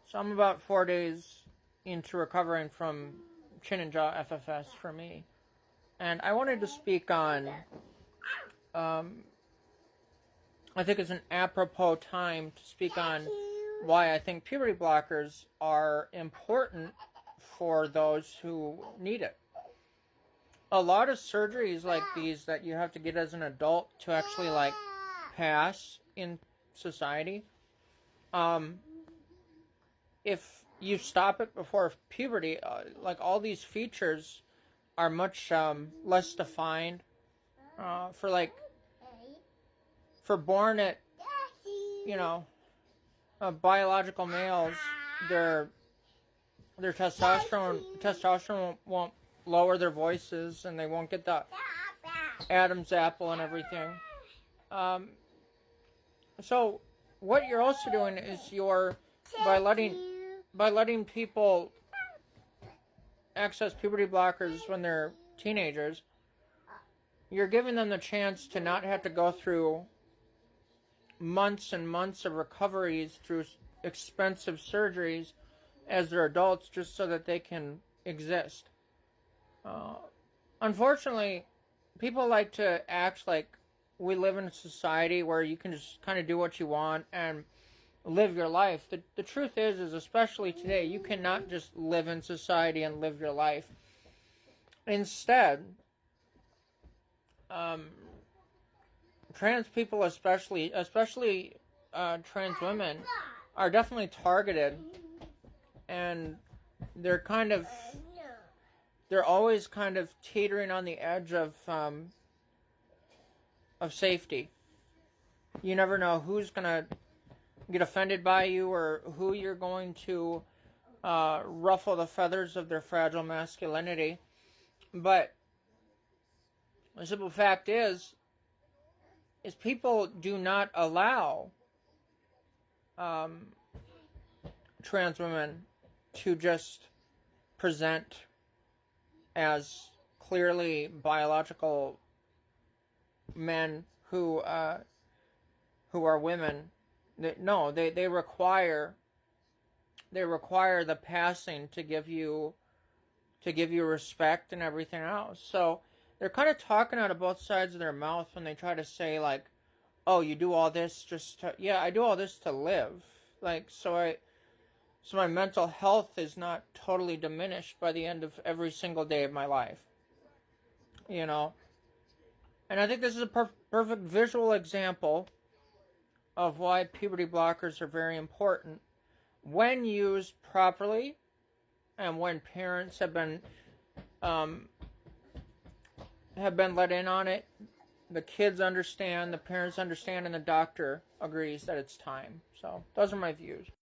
So I'm about 4 days into recovering from chin and jaw FFS for me. And I wanted to speak on, I think it's an apropos time to speak on why I think puberty blockers are important for those who need it. A lot of surgeries like these that you have to get as an adult to actually pass in society, if you stop it before puberty, all these features are much less defined. For born at, biological males, their testosterone won't lower their voices, and they won't get the Adam's apple and everything. So what you're also doing is by letting people access puberty blockers when they're teenagers, you're giving them the chance to not have to go through months and months of recoveries through expensive surgeries as they're adults, just so that they can exist. Unfortunately, people like to act like we live in a society where you can just kind of do what you want and live your life. The truth is especially today, you cannot just live in society and live your life. Instead, trans people, especially trans women, are definitely targeted, and they're always kind of teetering on the edge of safety. You never know who's gonna get offended by you, or who you're going to ruffle the feathers of their fragile masculinity. But the simple fact is people do not allow trans women to just present as clearly biological men who are women. They require the passing to give you respect and everything else. So they're kind of talking out of both sides of their mouth when they try to say, oh, you do all this I do all this to live. So my mental health is not totally diminished by the end of every single day of my life. And I think this is a perfect visual example of why puberty blockers are very important when used properly, and when parents have been let in on it. The kids understand, the parents understand, and the doctor agrees that it's time. So those are my views.